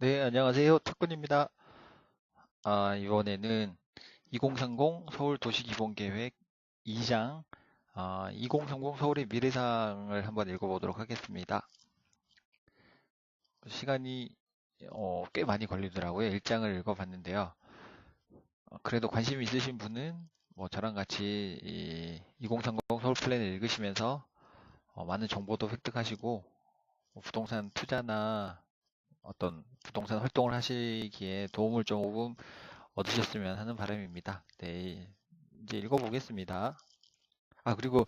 네, 안녕하세요. 탁군입니다. 이번에는 2030 서울 도시기본계획 2장, 2030 서울의 미래상을 한번 읽어보도록 하겠습니다. 시간이 꽤 많이 걸리더라고요. 1장을 읽어봤는데요. 그래도 관심 있으신 분은 뭐 저랑 같이 이 2030 서울 플랜을 읽으시면서 많은 정보도 획득하시고 뭐 부동산 투자나 어떤 부동산 활동을 하시기에 도움을 조금 얻으셨으면 하는 바람입니다. 네, 이제 읽어보겠습니다. 그리고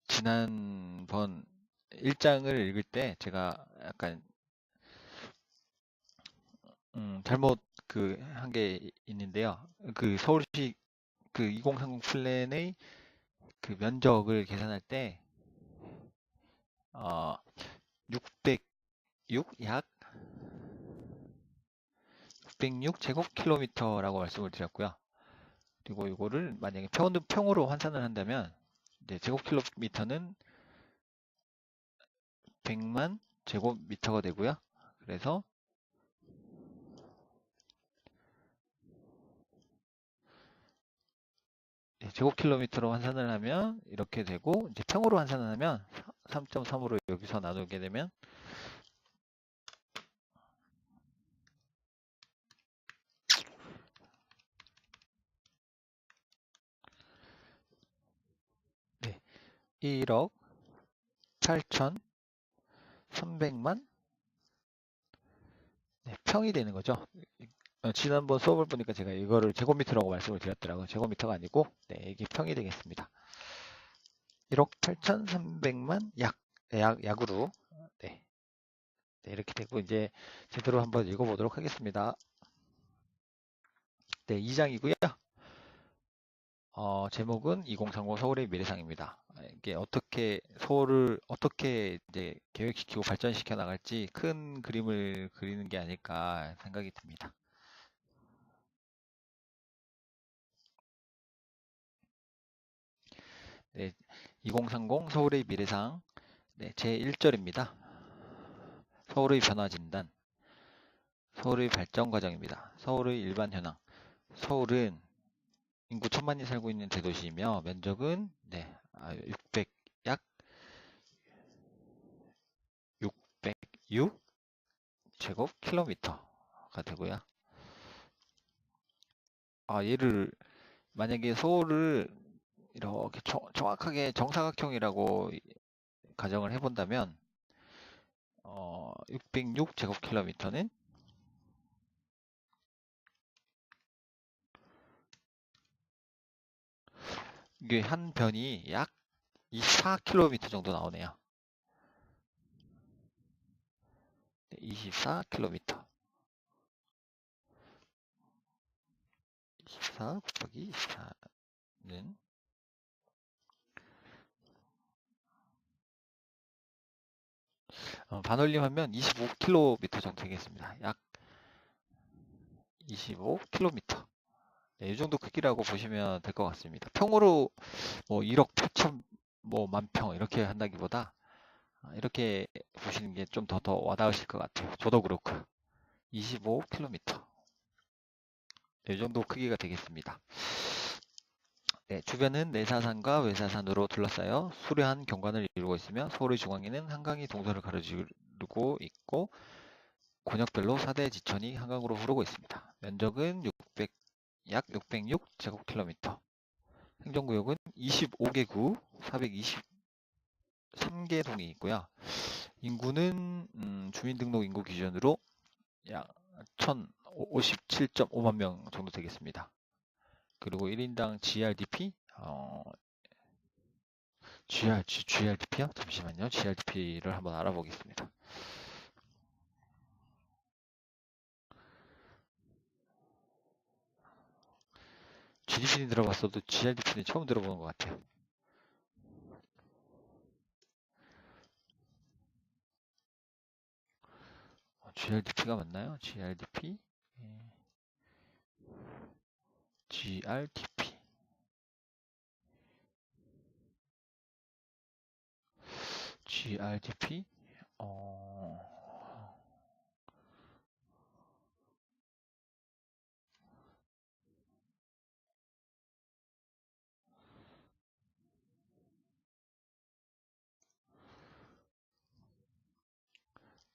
지난번 1장을 읽을 때 제가 약간 잘못 한 게 있는데요. 그 서울시 그 2030 플랜의 그 면적을 계산할 때 어, 606 약 606 제곱킬로미터라고 말씀을 드렸고요. 그리고 이거를 만약에 평으로 환산을 한다면 이제 제곱킬로미터는 100만 제곱미터가 되고요. 그래서 제곱킬로미터로 환산을 하면 이렇게 되고, 이제 평으로 환산을 하면 3.3으로 여기서 나누게 되면 네, 1억 8,300만 평이 되는 거죠. 지난번 수업을 보니까 제가 이거를 제곱미터라고 말씀을 드렸더라고요. 제곱미터가 아니고 이게 평이 되겠습니다. 1억 8,300만 약으로 네, 이렇게 되고, 이제 제대로 한번 읽어보도록 하겠습니다. 네, 2장이고요. 제목은 2030 서울의 미래상입니다. 이게 어떻게 서울을 어떻게 이제 계획시키고 발전시켜 나갈지 큰 그림을 그리는 게 아닐까 생각이 듭니다. 네, 2030 서울의 미래상 네, 제 1절입니다. 서울의 변화 진단, 서울의 발전 과정입니다. 서울의 일반 현황. 서울은 인구 1,000만이 살고 있는 대도시이며 면적은 600, 약 606 제곱킬로미터가 되고요. 얘를 만약에 서울을 이렇게 정확하게 정사각형이라고 가정을 해본다면 606 제곱킬로미터는 이게 한 변이 약 24km 정도 나오네요. 24km. 24 곱하기 24는 반올림하면 25km 정도 되겠습니다. 약 25km. 네, 이 정도 크기라고 보시면 될 것 같습니다. 평으로 뭐 1억 8천 뭐 만평 이렇게 한다기보다 이렇게 보시는 게 좀 더 와닿으실 것 같아요. 저도 그렇고 25km 이 정도 크기가 되겠습니다. 네, 주변은 내사산과 외사산으로 둘러싸여 수려한 경관을 이루고 있으며 서울의 중앙에는 한강이 동서를 가로지르고 있고 권역별로 4대 지천이 한강으로 흐르고 있습니다. 면적은 약 606 제곱킬로미터. 행정구역은 25개 구 423개 동이 있고요. 인구는 주민등록 인구 기준으로 약 1,057.5만 명 정도 되겠습니다. 그리고 1인당 GRDP, GRDP요? 잠시만요. GRDP를 한번 알아보겠습니다. GDP는 들어봤어도 GRDP는 처음 들어보는 것 같아요. GRDP가 맞나요? GRDP? GRDP. GRDP?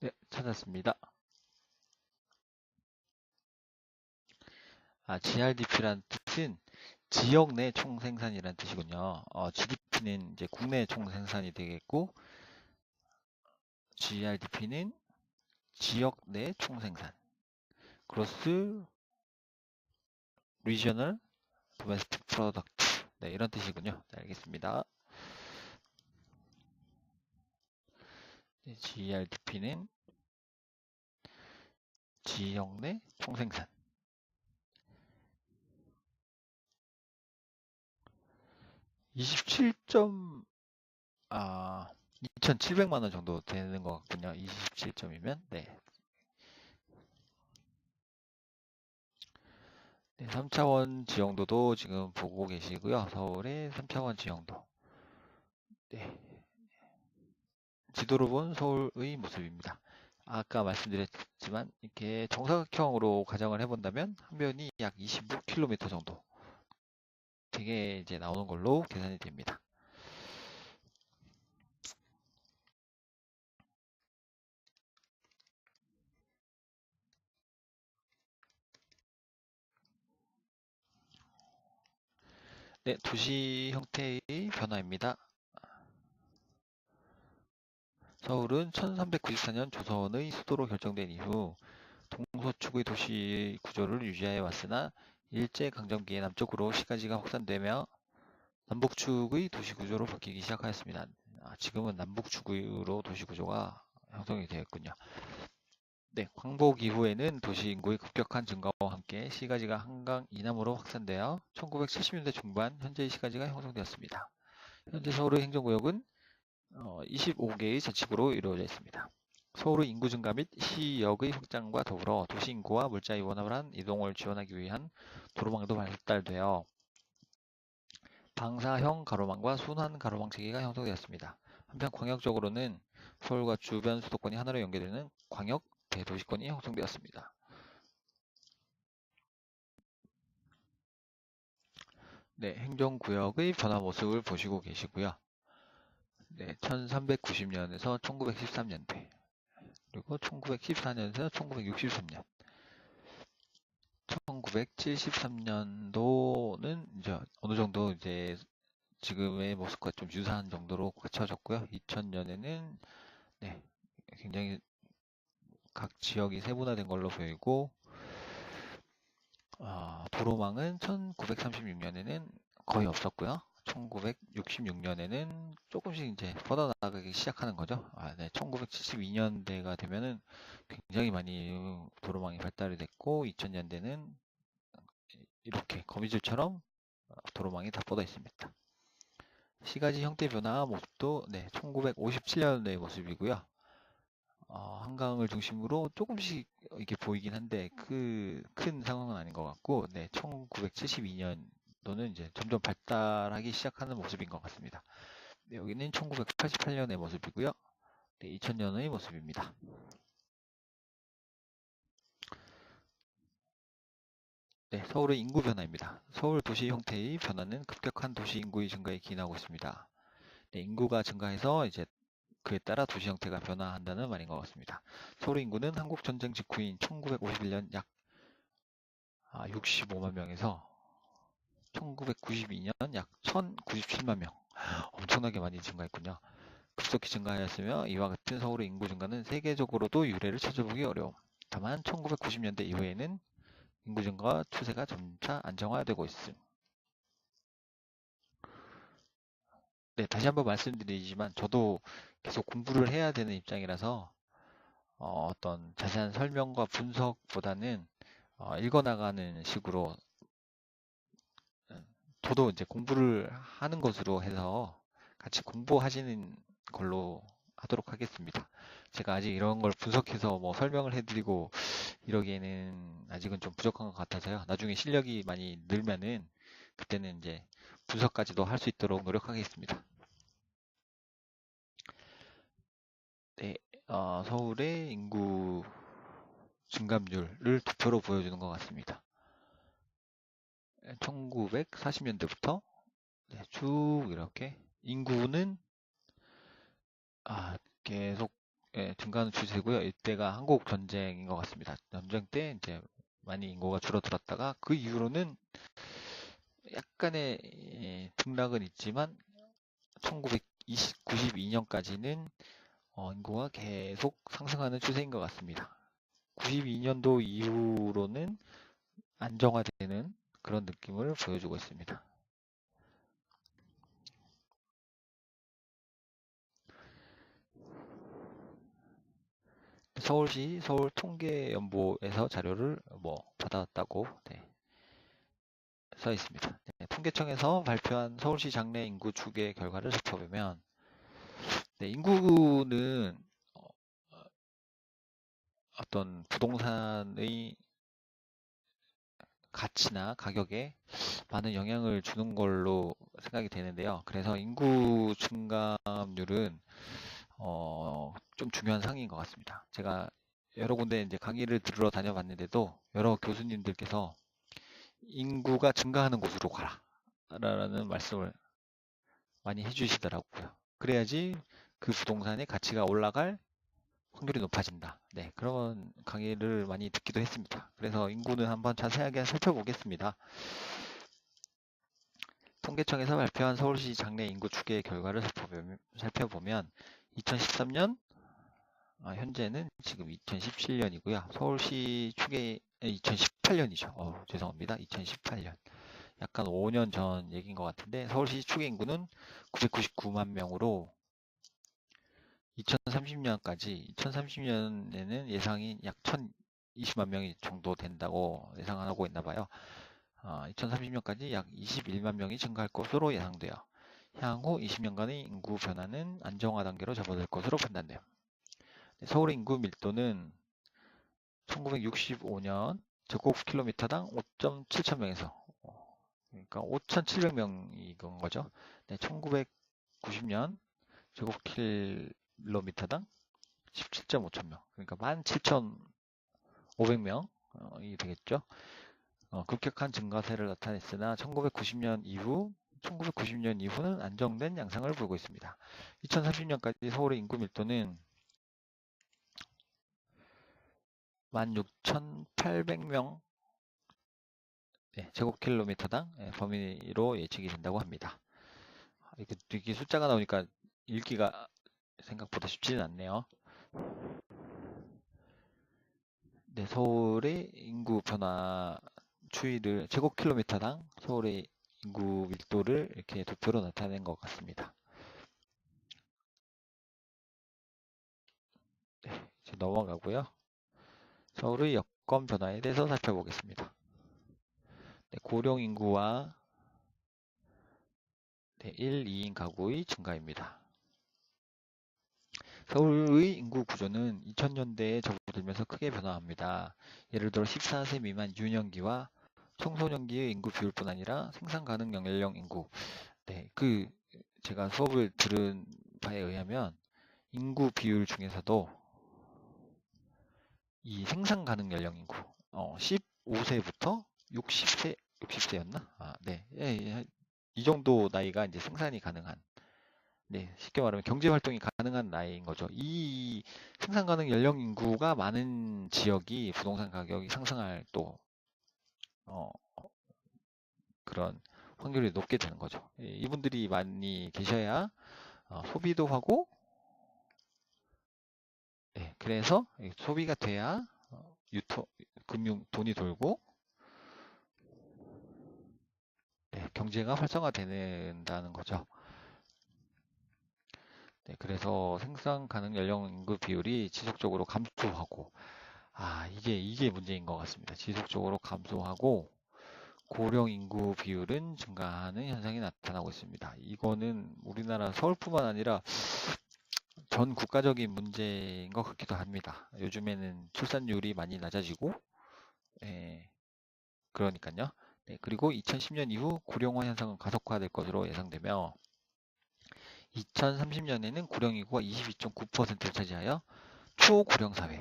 네, 찾았습니다. GRDP란 뜻은 지역 내 총생산이란 뜻이군요. GDP는 이제 국내 총생산이 되겠고, GRDP는 지역 내 총생산. 그로스 리저널 도메스틱 프로덕트. 네, 이런 뜻이군요. 네, 알겠습니다. GRDP는 지역 내 총생산. 27점, 2,700만 원 정도 되는 것 같군요. 27점이면. 네. 네, 3차원 지형도도 지금 보고 계시고요. 서울의 3차원 지형도. 네. 지도로 본 서울의 모습입니다. 아까 말씀드렸지만 이렇게 정사각형으로 가정을 해본다면 한 변이 약 25km 정도 되게 이제 나오는 걸로 계산이 됩니다. 네, 도시 형태의 변화입니다. 서울은 1394년 조선의 수도로 결정된 이후 동서축의 도시 구조를 유지해 왔으나 일제강점기에 남쪽으로 시가지가 확산되며 남북축의 도시 구조로 바뀌기 시작하였습니다. 지금은 남북축으로 도시 구조가 형성이 되었군요. 네, 광복 이후에는 도시 인구의 급격한 증가와 함께 시가지가 한강 이남으로 확산되어 1970년대 중반 현재의 시가지가 형성되었습니다. 현재 서울의 행정구역은 25개의 자치구로 이루어져 있습니다. 서울의 인구 증가 및 시역의 확장과 더불어 도시 인구와 물자의 원활한 이동을 지원하기 위한 도로망도 발달되어 방사형 가로망과 순환 가로망 체계가 형성되었습니다. 한편 광역적으로는 서울과 주변 수도권이 하나로 연계되는 광역 대도시권이 형성되었습니다. 네, 행정구역의 변화 모습을 보시고 계시고요. 네, 1390년에서 1913년대, 그리고 1914년에서 1963년, 1973년도는 이제 어느 정도 이제 지금의 모습과 좀 유사한 정도로 갖춰졌고요. 2000년에는 네, 굉장히 각 지역이 세분화된 걸로 보이고, 도로망은 1936년에는 거의 없었고요. 1966년에는 조금씩 이제 뻗어나가기 시작하는 거죠. 네, 1972년대가 되면은 굉장히 많이 도로망이 발달이 됐고, 2000년대는 이렇게 거미줄처럼 도로망이 다 뻗어 있습니다. 시가지 형태 변화 모습도 네, 1957년의 모습이고요. 한강을 중심으로 조금씩 이렇게 보이긴 한데 큰 상황은 아닌 것 같고, 네, 1972년도는 이제 점점 발달하기 시작하는 모습인 것 같습니다. 네, 여기는 1988년의 모습이고요. 네, 2000년의 모습입니다. 네, 서울의 인구 변화입니다. 서울 도시 형태의 변화는 급격한 도시 인구의 증가에 기인하고 있습니다. 네, 인구가 증가해서 이제 그에 따라 도시 형태가 변화한다는 말인 것 같습니다. 서울 인구는 한국전쟁 직후인 1951년 약 65만 명에서 1992년 약 1097만 명, 엄청나게 많이 증가했군요. 급속히 증가하였으며 이와 같은 서울의 인구 증가는 세계적으로도 유례를 찾아보기 어려움. 다만 1990년대 이후에는 인구 증가 추세가 점차 안정화되고 있음. 네, 다시 한번 말씀드리지만 저도 계속 공부를 해야 되는 입장이라서 어떤 자세한 설명과 분석보다는 읽어나가는 식으로 저도 이제 공부를 하는 것으로 해서 같이 공부하시는 걸로 하도록 하겠습니다. 제가 아직 이런 걸 분석해서 뭐 설명을 해드리고 이러기에는 아직은 좀 부족한 것 같아서요. 나중에 실력이 많이 늘면은 그때는 이제 분석까지도 할 수 있도록 노력하겠습니다. 네, 서울의 인구 증감률을 도표로 보여주는 것 같습니다. 1940년대부터 쭉 이렇게 인구는 계속 예, 증가하는 추세고요. 이때가 한국 전쟁인 것 같습니다. 전쟁 때 이제 많이 인구가 줄어들었다가 그 이후로는 약간의 등락은 있지만 1992년까지는 인구가 계속 상승하는 추세인 것 같습니다. 92년도 이후로는 안정화되는 그런 느낌을 보여주고 있습니다. 서울시 서울통계연보에서 자료를 받아왔다고 써 있습니다. 통계청에서 발표한 서울시 장래 인구 추계 결과를 살펴보면 인구는 어떤 부동산의 가치나 가격에 많은 영향을 주는 걸로 생각이 되는데요. 그래서 인구 증가율은 좀 중요한 상황인 것 같습니다. 제가 여러 군데 이제 강의를 들으러 다녀봤는데도 여러 교수님들께서 인구가 증가하는 곳으로 가라 라는 말씀을 많이 해주시더라고요. 그래야지 그 부동산의 가치가 올라갈 확률이 높아진다. 네, 그런 강의를 많이 듣기도 했습니다. 그래서 인구는 한번 자세하게 살펴보겠습니다. 통계청에서 발표한 서울시 장래 인구 추계 결과를 살펴보면 2013년, 현재는 지금 2017년이고요. 서울시 추계 2018년이죠. 죄송합니다. 2018년. 약간 5년 전 얘기인 것 같은데 서울시 추계 인구는 999만 명으로 2030년에는 예상이 약 1020만 명이 정도 된다고 예상하고 있나 봐요. 2030년까지 약 21만 명이 증가할 것으로 예상돼요. 향후 20년간의 인구 변화는 안정화 단계로 접어들 것으로 판단돼요. 서울의 인구 밀도는 1965년 제곱킬로미터당 5.7천명에서 그러니까 5,700명이건 거죠. 1990년 제곱킬로미터당 17.5천명, 그러니까 17,500명이 되겠죠. 급격한 증가세를 나타냈으나 1990년 이후는 안정된 양상을 보이고 있습니다. 2030년까지 서울의 인구 밀도는 16,800명 제곱킬로미터당 범위로 예측이 된다고 합니다. 이게 숫자가 나오니까 읽기가 생각보다 쉽지는 않네요. 네, 서울의 인구 변화 추이를 제곱킬로미터당 서울의 인구 밀도를 이렇게 도표로 나타낸 것 같습니다. 네, 이제 넘어가고요. 서울의 여건 변화에 대해서 살펴보겠습니다. 네, 고령 인구와 1, 2인 가구의 증가입니다. 서울의 인구 구조는 2000년대에 접어들면서 크게 변화합니다. 예를 들어 14세 미만 유년기와 청소년기의 인구 비율뿐 아니라 생산 가능 연령 인구. 제가 수업을 들은 바에 의하면 인구 비율 중에서도 이 생산 가능 연령 인구 15세부터 60세였나? 네. 이 정도 나이가 이제 생산이 가능한, 쉽게 말하면 경제 활동이 가능한 나이인 거죠. 이 생산 가능 연령 인구가 많은 지역이 부동산 가격이 상승할 또 그런 확률이 높게 되는 거죠. 이분들이 많이 계셔야 소비도 하고, 그래서 소비가 돼야 돈이 돌고, 경제가 활성화된다는 거죠. 그래서 생산 가능 연령 인구 비율이 지속적으로 감소하고, 이게 문제인 것 같습니다. 지속적으로 감소하고 고령 인구 비율은 증가하는 현상이 나타나고 있습니다. 이거는 우리나라 서울뿐만 아니라 전 국가적인 문제인 것 같기도 합니다. 요즘에는 출산율이 많이 낮아지고, 그러니까요. 그리고 2010년 이후 고령화 현상은 가속화될 것으로 예상되며 2030년에는 고령 인구가 22.9%를 차지하여 초고령 사회,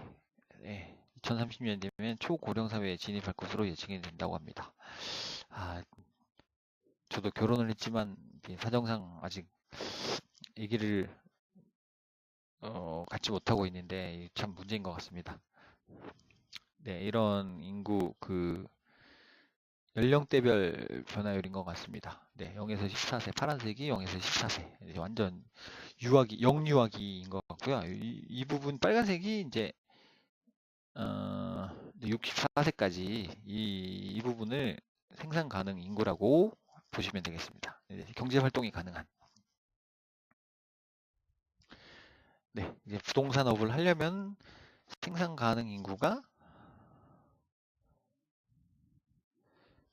2030년 되면 초고령 사회에 진입할 것으로 예측이 된다고 합니다. 저도 결혼을 했지만 사정상 아직 아기를 갖지 못하고 있는데 참 문제인 것 같습니다. 네, 이런 인구 연령대별 변화율인 것 같습니다. 네, 0에서 14세, 파란색이 0에서 14세. 완전 영유아기인 것 같고요. 이 부분 빨간색이 이제 64세까지 이 부분을 생산 가능 인구라고 보시면 되겠습니다. 경제 활동이 가능한. 네, 이제 부동산업을 하려면 생산 가능 인구가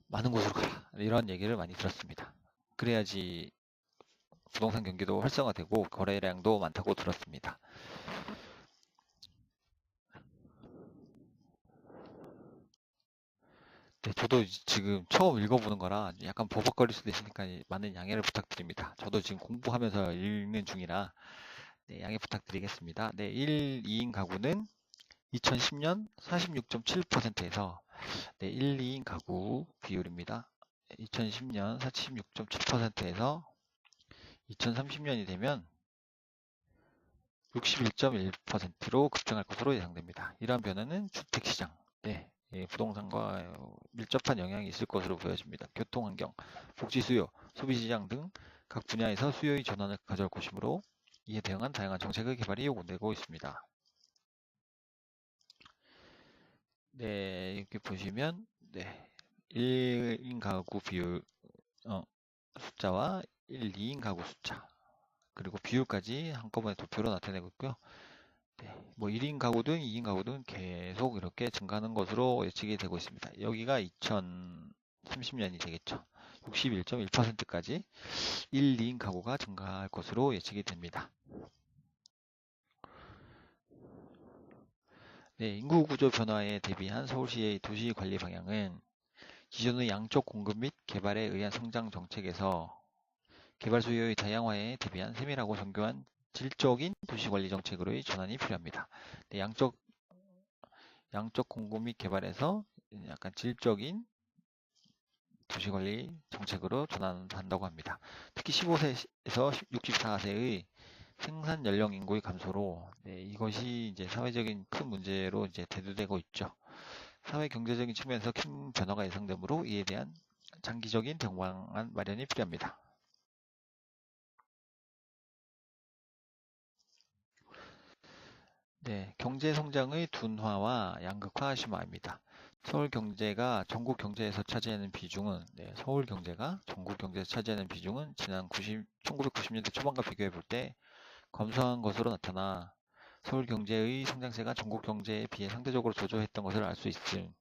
많은 곳으로 가라. 이런 얘기를 많이 들었습니다. 그래야지 부동산 경기도 활성화되고 거래량도 많다고 들었습니다. 네, 저도 지금 처음 읽어보는 거라 약간 버벅거릴 수도 있으니까 많은 양해를 부탁드립니다. 저도 지금 공부하면서 읽는 중이라 네, 양해 부탁드리겠습니다. 네, 1, 2인 가구는 2010년 46.7%에서 네, 1, 2인 가구 비율입니다. 2010년 46.7%에서 2030년이 되면 61.1%로 급증할 것으로 예상됩니다. 이러한 변화는 주택시장, 네, 부동산과 밀접한 영향이 있을 것으로 보여집니다. 교통환경, 복지수요, 소비시장 등 각 분야에서 수요의 전환을 가져올 것이므로 이에 대응한 다양한 정책의 개발이 요구되고 있습니다. 네, 이렇게 보시면 네, 1인 가구 비율 숫자와 1, 2인 가구 숫자 그리고 비율까지 한꺼번에 도표로 나타내고 있고요. 네, 뭐 1인 가구든 2인 가구든 계속 이렇게 증가하는 것으로 예측이 되고 있습니다. 여기가 2030년이 되겠죠. 61.1%까지 1, 2인 가구가 증가할 것으로 예측이 됩니다. 네, 인구 구조 변화에 대비한 서울시의 도시 관리 방향은 기존의 양적 공급 및 개발에 의한 성장 정책에서 개발 수요의 다양화에 대비한 세밀하고 정교한 질적인 도시관리 정책으로의 전환이 필요합니다. 네, 양적 공급 및 개발에서 약간 질적인 도시관리 정책으로 전환한다고 합니다. 특히 15세에서 64세의 생산 연령 인구의 감소로 네, 이것이 이제 사회적인 큰 문제로 이제 대두되고 있죠. 사회 경제적인 측면에서 큰 변화가 예상되므로 이에 대한 장기적인 대응방안 마련이 필요합니다. 네, 경제 성장의 둔화와 양극화 심화입니다. 서울 경제가 전국 경제에서 차지하는 비중은 서울 경제가 전국 경제에서 차지하는 비중은 지난 1990년대 초반과 비교해 볼 때 감소한 것으로 나타나 서울 경제의 성장세가 전국 경제에 비해 상대적으로 저조했던 것을 알 수 있음.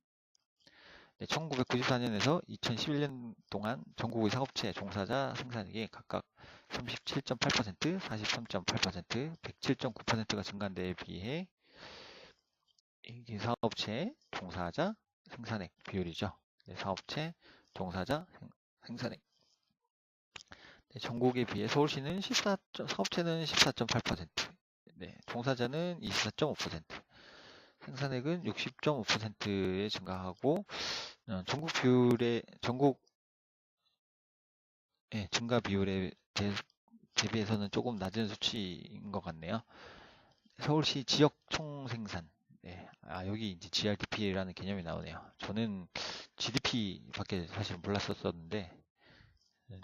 1994년에서 2011년 동안 전국의 사업체 종사자 생산액이 각각 37.8%, 43.8%, 107.9%가 증가한 데에 비해 이게 사업체 종사자 생산액 비율이죠. 사업체 종사자 생산액. 전국에 비해 서울시는 사업체는 14.8%, 종사자는 24.5%, 생산액은 60.5%에 증가하고 전국 증가 비율에 대비해서는 조금 낮은 수치인 것 같네요. 서울시 지역 총생산. 네, 여기 이제 GRDP라는 개념이 나오네요. 저는 GDP밖에 사실 몰랐었는데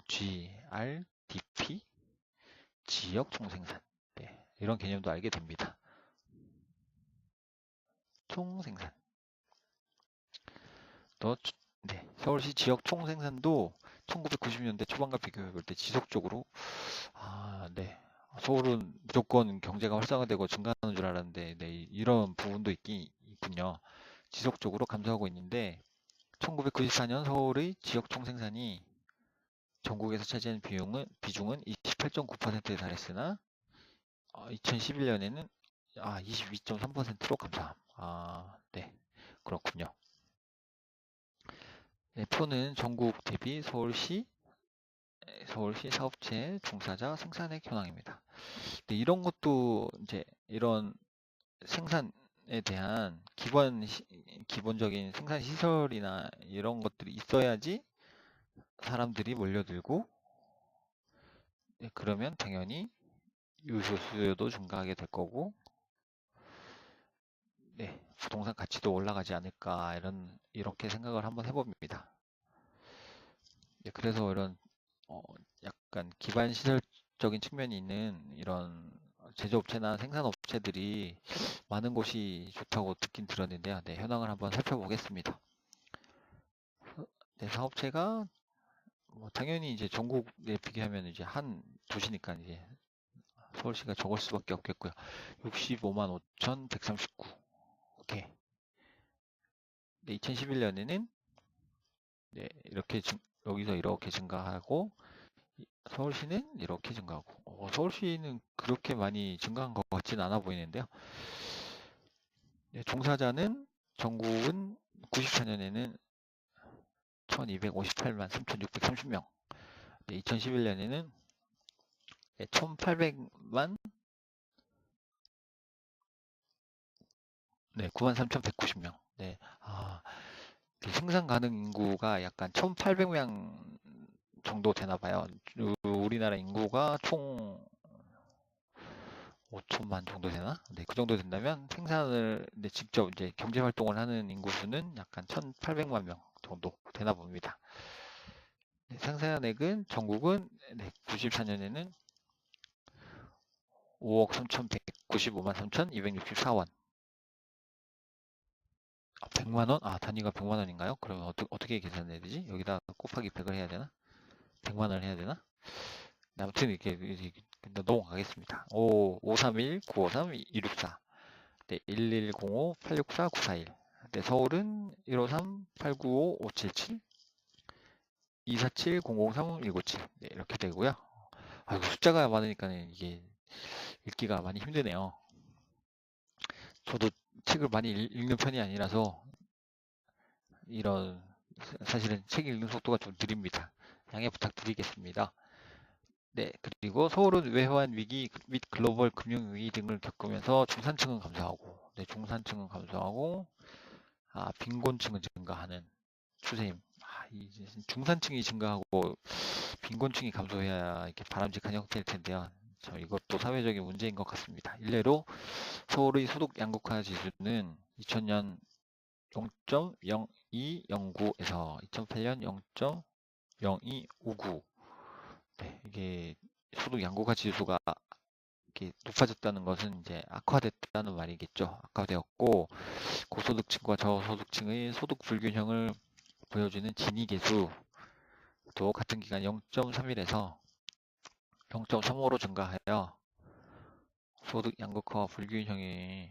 GRDP 지역 총생산. 네, 이런 개념도 알게 됩니다. 총생산. 서울시 지역 총생산도 1990년대 초반과 비교해 볼 때 지속적으로 서울은 무조건 경제가 활성화되고 증가하는 줄 알았는데 이런 부분도 있군요. 지속적으로 감소하고 있는데 1994년 서울의 지역 총생산이 전국에서 차지하는 비중은 28.9%에 달했으나 2011년에는 22.3%로 감소함. 네, 그렇군요. 네, 표는 전국 대비 서울시 사업체 종사자 생산액 현황입니다. 네, 이런 것도 이제 이런 생산에 대한 기본적인 생산 시설이나 이런 것들이 있어야지 사람들이 몰려들고 그러면 당연히 유효 수요도 증가하게 될 거고, 네, 부동산 가치도 올라가지 않을까 이렇게 생각을 한번 해봅니다. 네, 그래서 이런 약간 기반 시설적인 측면이 있는 이런 제조업체나 생산업체들이 많은 곳이 좋다고 듣긴 들었는데요. 네, 현황을 한번 살펴보겠습니다. 네, 사업체가 뭐 당연히 이제 전국에 비교하면 이제 한 도시니까 이제 서울시가 적을 수밖에 없겠고요. 65만 5,139. 오케이. 네, 2011년에는 네, 여기서 이렇게 증가하고 서울시는 이렇게 증가하고 서울시는 그렇게 많이 증가한 것 같지는 않아 보이는데요. 네, 종사자는 전국은 94년에는 1258만 3630명, 네, 2011년에는 1800만, 네, 93,190명. 네, 생산 가능 인구가 약간 1800명 정도 되나 봐요. 우리나라 인구가 총 5천만 정도 되나? 네, 그 정도 된다면 생산을 직접 이제 경제 활동을 하는 인구수는 약간 1,800만 명 정도 되나 봅니다. 네, 생산액은 전국은 94년에는 5억 3,195만 3,264원. 100만 원? 단위가 100만 원인가요? 그러면 어떻게 계산해야 되지? 여기다 곱하기 100을 해야 되나? 100만 원을 해야 되나? 네, 아무튼 이렇게 넘어가겠습니다. 531-953-264. 네, 1105-864-941. 네, 서울은 153-895-577, 247-003-197. 네, 이렇게 되고요. 이거 숫자가 많으니까 이게 읽기가 많이 힘드네요. 저도 책을 많이 읽는 편이 아니라서 사실은 책 읽는 속도가 좀 느립니다. 양해 부탁드리겠습니다. 네, 그리고 서울은 외환 위기 및 글로벌 금융 위기 등을 겪으면서 중산층은 감소하고, 네, 중산층은 감소하고, 빈곤층은 증가하는 추세임. 이제 중산층이 증가하고 빈곤층이 감소해야 이렇게 바람직한 형태일 텐데요. 이것도 사회적인 문제인 것 같습니다. 일례로 서울의 소득 양극화 지수는 2000년 0.0209에서 2008년 0.0259. 네, 이게 소득 양극화 지수가 이렇게 높아졌다는 것은 이제 악화됐다는 말이겠죠. 악화되었고 고소득층과 저소득층의 소득 불균형을 보여주는 지니계수도 같은 기간 0.31에서 0.35로 증가하여 소득 양극화와 불균형이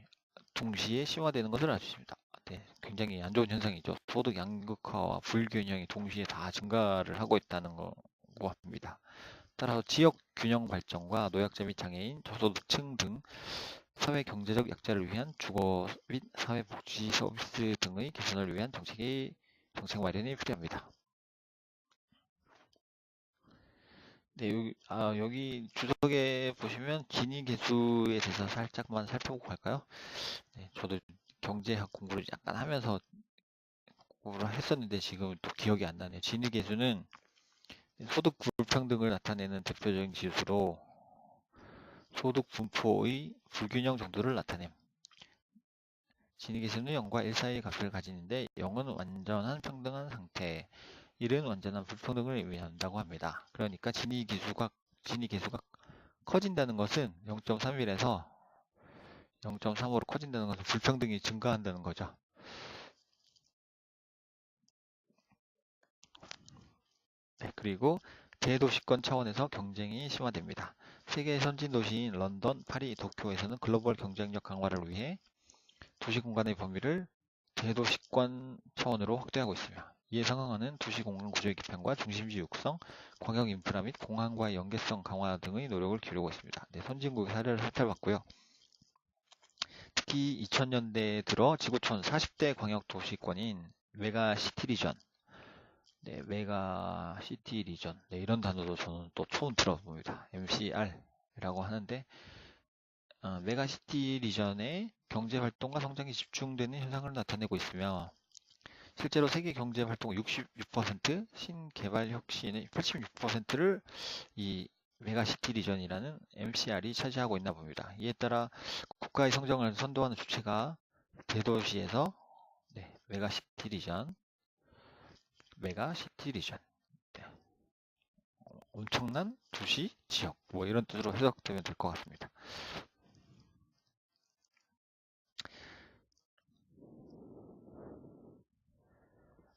동시에 심화되는 것을 알 수 있습니다. 네, 굉장히 안 좋은 현상이죠. 소득 양극화와 불균형이 동시에 다 증가를 하고 있다는 것 같습니다. 따라서 지역 균형 발전과 노약자 및 장애인, 저소득층 등 사회 경제적 약자를 위한 주거 및 사회복지 서비스 등의 개선을 위한 정책 마련이 필요합니다. 네, 여기 주석에 보시면 기니 계수에 대해서 살짝만 살펴보고 갈까요? 네, 저도 경제학 공부를 약간 하면서 공부를 했었는데 지금 또 기억이 안 나네요. 지니 계수는 소득 불평등을 나타내는 대표적인 지수로 소득 분포의 불균형 정도를 나타냄. 지니 계수는 0과 1 사이의 값을 가지는데 0은 완전한 평등한 상태, 1은 완전한 불평등을 의미한다고 합니다. 그러니까 지니 계수가 커진다는 것은 0.31에서 0.35로 커진다는 것은 불평등이 증가한다는 거죠. 네, 그리고 대도시권 차원에서 경쟁이 심화됩니다. 세계 선진 도시인 런던, 파리, 도쿄에서는 글로벌 경쟁력 강화를 위해 도시 공간의 범위를 대도시권 차원으로 확대하고 있으며 이에 상응하는 도시 공간 구조의 개편과 중심지 육성, 광역 인프라 및 공항과의 연계성 강화 등의 노력을 기울이고 있습니다. 네, 선진국의 사례를 살펴봤고요. 특히 2000년대에 들어 지구촌 40대 광역 도시권인 메가시티 리전, 네, 메가시티 리전, 네, 이런 단어도 저는 또 처음 들어봅니다. MCR이라고 하는데 메가시티 리전의 경제 활동과 성장이 집중되는 현상을 나타내고 있으며 실제로 세계 경제 활동의 66%, 신개발 혁신의 86%를 이 메가시티 리전이라는 MCR이 차지하고 있나 봅니다. 이에 따라 국가의 성장을 선도하는 주체가 대도시에서 메가시티 리전, 네, 엄청난 도시, 지역 뭐 이런 뜻으로 해석되면 될 것 같습니다.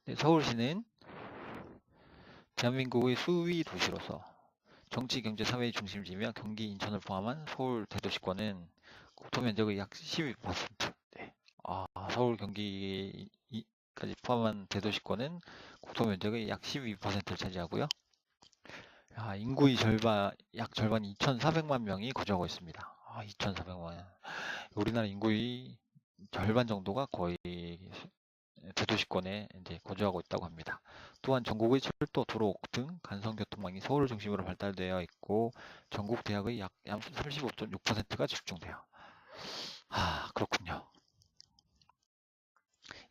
네, 서울시는 대한민국의 수위 도시로서 정치, 경제, 사회의 중심지며 경기, 인천을 포함한 서울 대도시권은 국토 면적의 약 12%. 네. 서울, 경기까지 포함한 대도시권은 국토 면적의 약 12%를 차지하고요. 인구의 약 절반 2,400만 명이 거주하고 있습니다. 2,400만. 우리나라 인구의 절반 정도가 거의 대도시권에 이제 거주하고 있다고 합니다. 또한 전국의 철도, 도로 등 간선교통망이 서울을 중심으로 발달되어 있고 전국 대학의 약 35.6%가 집중돼요. 그렇군요.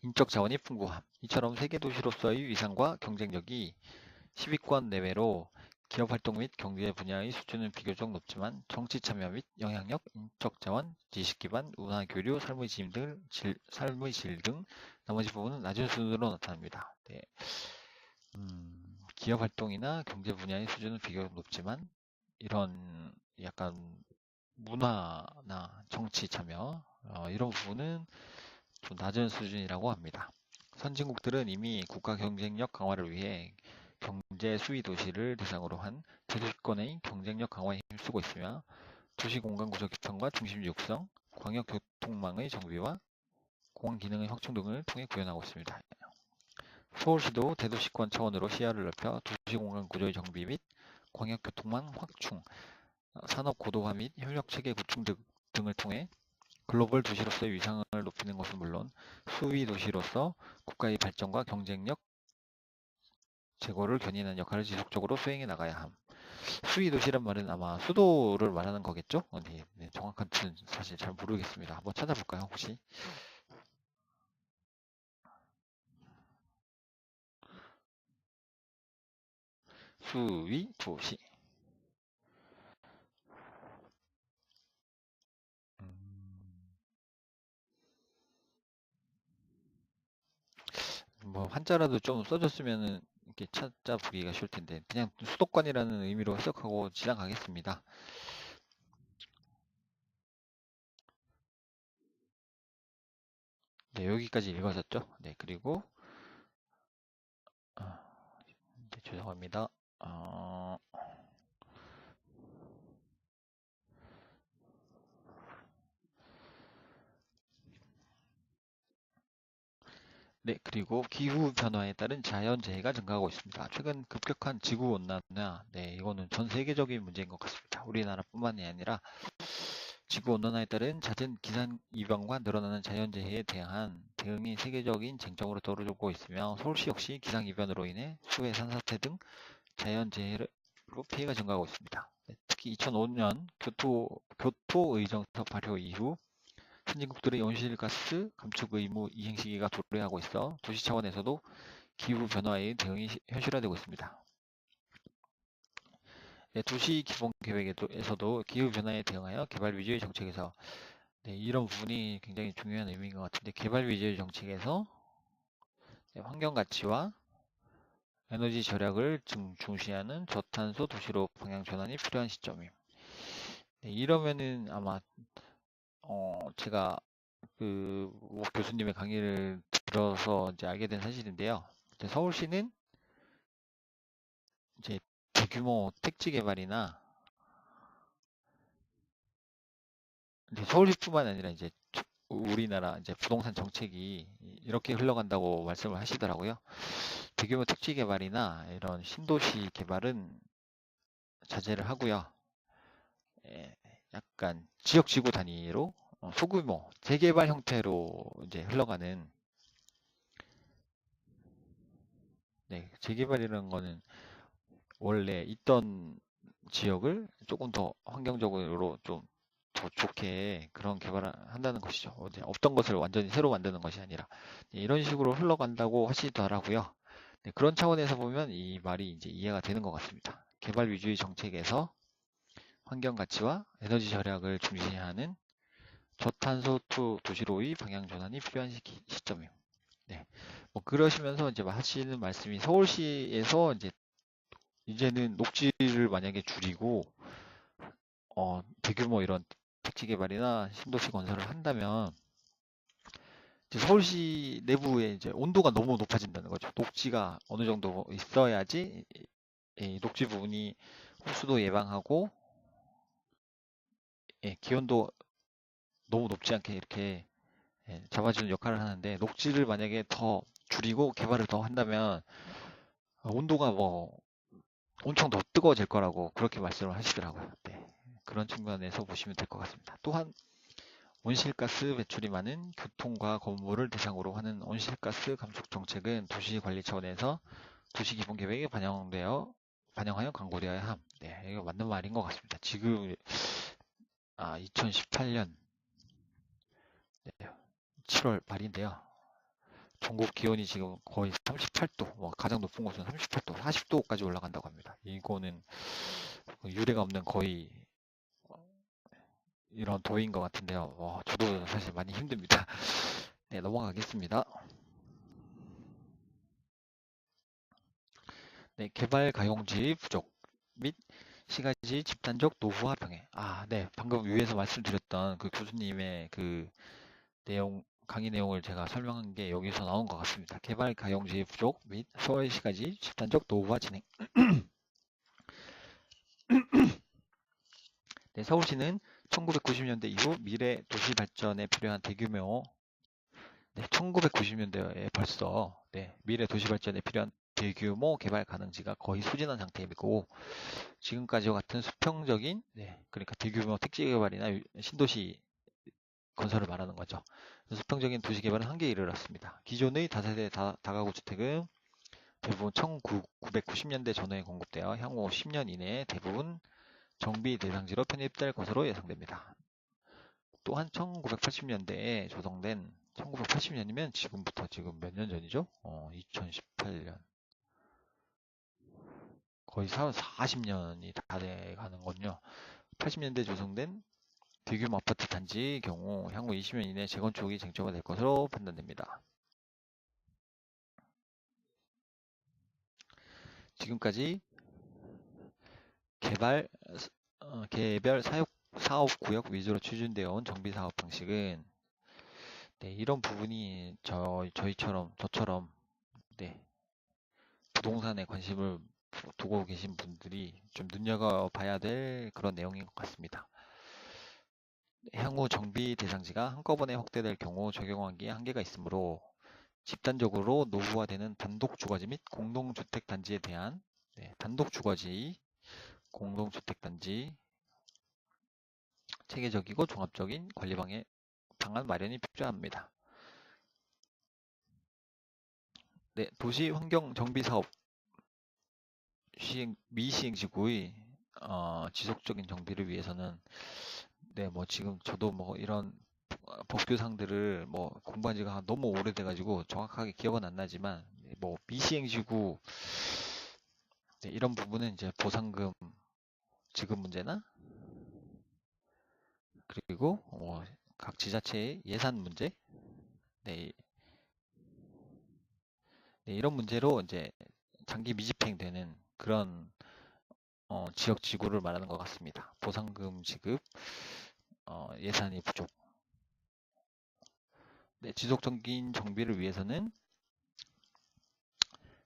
인적 자원이 풍부함. 이처럼 세계 도시로서의 위상과 경쟁력이 10위권 내외로 기업 활동 및 경제 분야의 수준은 비교적 높지만 정치 참여 및 영향력, 인적 자원, 지식 기반, 문화 교류, 삶의 질 등 나머지 부분은 낮은 수준으로 나타납니다. 네. 기업 활동이나 경제 분야의 수준은 비교적 높지만 이런 약간 문화나 정치 참여 이런 부분은 좀 낮은 수준이라고 합니다. 선진국들은 이미 국가 경쟁력 강화를 위해 경제 수위 도시를 대상으로 한 대도시권의 경쟁력 강화에 힘쓰고 있으며 도시 공간 구조 개편과 중심지 육성, 광역 교통망의 정비와 공항 기능의 확충 등을 통해 구현하고 있습니다. 서울시도 대도시권 차원으로 시야를 넓혀 도시 공간 구조의 정비 및 광역 교통망 확충, 산업 고도화 및 협력 체계 구축 등을 통해 글로벌 도시로서의 위상을 높이는 것은 물론 수위 도시로서 국가의 발전과 경쟁력 제고를 견인하는 역할을 지속적으로 수행해 나가야 함. 수위 도시란 말은 아마 수도를 말하는 거겠죠? 네, 정확한 뜻은 사실 잘 모르겠습니다. 한번 찾아볼까요, 혹시? 수위 도시. 뭐 한자라도 좀 써줬으면은 이렇게 찾아보기가 쉬울 텐데 그냥 수도권이라는 의미로 해석하고 지나가겠습니다. 네, 여기까지 읽어졌죠? 네, 그리고 네, 죄송합니다. 네, 그리고 기후 변화에 따른 자연 재해가 증가하고 있습니다. 최근 급격한 지구 온난화, 네, 이거는 전 세계적인 문제인 것 같습니다. 우리나라뿐만이 아니라 지구 온난화에 따른 잦은 기상 이변과 늘어나는 자연 재해에 대한 대응이 세계적인 쟁점으로 떠오르고 있으며 서울시 역시 기상 이변으로 인해 수해, 산사태 등 자연 재해로 피해가 증가하고 있습니다. 네, 특히 2005년 교토 의정서 발효 이후 선진국들의 온실가스 감축 의무 이행 시기가 도래하고 있어 도시 차원에서도 기후 변화에 대응이 현실화되고 있습니다. 네, 도시 기본 계획에서도 기후 변화에 대응하여 개발 위주의 정책에서 이런 부분이 굉장히 중요한 의미인 것 같은데 개발 위주의 정책에서 환경 가치와 에너지 절약을 중시하는 저탄소 도시로 방향 전환이 필요한 시점임. 이러면은 아마 제가 그 교수님의 강의를 들어서 이제 알게 된 사실인데요. 이제 서울시는 이제 대규모 택지 개발이나 이제 서울시뿐만 아니라 이제 우리나라 이제 부동산 정책이 이렇게 흘러간다고 말씀을 하시더라고요. 대규모 택지 개발이나 이런 신도시 개발은 자제를 하고요. 약간 지역 지구 단위로 소규모 재개발 형태로 이제 흘러가는 재개발이라는 거는 원래 있던 지역을 조금 더 환경적으로 좀 더 좋게 그런 개발을 한다는 것이죠. 없던 것을 완전히 새로 만드는 것이 아니라 이런 식으로 흘러간다고 하시더라고요. 그런 차원에서 보면 이 말이 이제 이해가 되는 것 같습니다. 개발 위주의 정책에서 환경 가치와 에너지 절약을 중시하는 저탄소 투 도시로의 방향 전환이 필요한 시점이에요. 네. 뭐 그러시면서 이제 하시는 말씀이 서울시에서 이제는 녹지를 만약에 줄이고 대규모 이런 택지 개발이나 신도시 건설을 한다면 이제 서울시 내부에 이제 온도가 너무 높아진다는 거죠. 녹지가 어느 정도 있어야지 이 녹지 부분이 호수도 예방하고 기온도 너무 높지 않게 이렇게 잡아주는 역할을 하는데 녹지를 만약에 더 줄이고 개발을 더 한다면 온도가 뭐 엄청 더 뜨거워질 거라고 그렇게 말씀을 하시더라고요. 네. 그런 측면에서 보시면 될 것 같습니다. 또한 온실가스 배출이 많은 교통과 건물을 대상으로 하는 온실가스 감축 정책은 도시관리 차원에서 도시기본계획에 반영하여 광고되어야 함. 네, 이거 맞는 말인 것 같습니다. 지금 2018년 7월 말인데요. 전국 기온이 지금 거의 38도, 가장 높은 곳은 38도, 40도까지 올라간다고 합니다. 이거는 유례가 없는 거의 이런 더위인 것 같은데요. 저도 사실 많이 힘듭니다. 네, 넘어가겠습니다. 네, 개발 가용지 부족 및 시가지 집단적 노후화 병행. 네, 방금 위에서 말씀드렸던 그 교수님의 그 강의 내용을 제가 설명한 게 여기서 나온 것 같습니다. 개발 가용지 부족 및 서울시가지 집단적 노후화 진행. 네, 서울시는 1990년대 이후 미래 도시 발전에 필요한 대규모 1990년대에 벌써 미래 도시 발전에 필요한 대규모 개발 가능지가 거의 소진한 상태이고 지금까지와 같은 수평적인 그러니까 대규모 택지 개발이나 신도시 건설을 말하는 거죠. 수평적인 도시 개발은 한계에 이르렀습니다. 기존의 다세대 다가구 주택은 대부분 1990년대 전후에 공급되어 향후 10년 이내에 대부분 정비 대상지로 편입될 것으로 예상됩니다. 또한 1980년대에 조성된 1980년이면 지금부터 지금 몇 년 전이죠? 2018년 거의 40년이 다 돼가는군요. 80년대 조성된 대규모 아파트 단지의 경우 향후 20년 이내 재건축이 쟁점화 될 것으로 판단됩니다. 지금까지 개별 사업구역 위주로 추진되어 온 정비사업 방식은 이런 부분이 저처럼 부동산에 관심을 두고 계신 분들이 좀 눈여겨봐야 될 그런 내용인 것 같습니다. 향후 정비 대상지가 한꺼번에 확대될 경우 적용하기에 한계가 있으므로 집단적으로 노후화되는 단독주거지 및 공동주택단지에 대한 단독주거지, 공동주택단지 체계적이고 종합적인 관리 방안 마련이 필요합니다. 네, 도시환경정비사업 미시행지구의 지속적인 정비를 위해서는 지금 저도 이런 법규상들을 공부한 지가 너무 오래돼가지고 정확하게 기억은 안 나지만 미시행지구 이런 부분은 이제 보상금 지급 문제나 그리고 각 지자체의 예산 문제 이런 문제로 이제 장기 미집행되는 그런 지역 지구를 말하는 것 같습니다. 보상금 지급, 예산이 부족. 지속적인 정비를 위해서는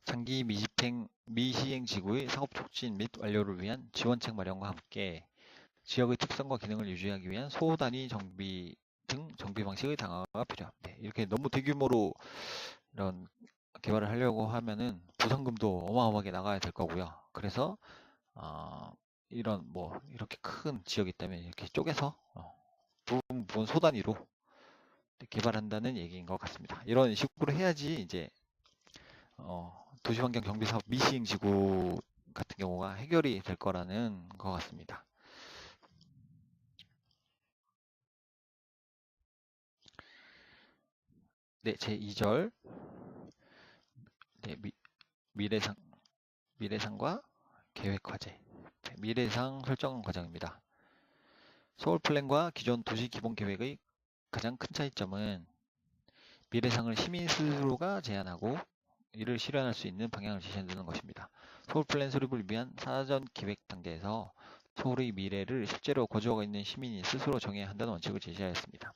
장기 미시행 지구의 사업 촉진 및 완료를 위한 지원책 마련과 함께 지역의 특성과 기능을 유지하기 위한 소단위 정비 등 정비 방식의 강화가 필요합니다. 이렇게 너무 대규모로 이런 개발을 하려고 하면은 보상금도 어마어마하게 나가야 될 거고요. 그래서 이런 이렇게 큰 지역이 있다면 이렇게 쪼개서 부분 소단위로 개발한다는 얘기인 것 같습니다. 이런 식으로 해야지 이제 도시환경 정비사업 미시행지구 같은 경우가 해결이 될 거라는 것 같습니다. 네, 제2절 미래상과 계획 과제 미래상 설정 과정입니다. 서울 플랜과 기존 도시 기본 계획의 가장 큰 차이점은 미래상을 시민 스스로가 제안하고 이를 실현할 수 있는 방향을 제시한다는 것입니다. 서울 플랜 수립을 위한 사전 기획 단계에서 서울의 미래를 실제로 거주하고 있는 시민이 스스로 정해야 한다는 원칙을 제시하였습니다.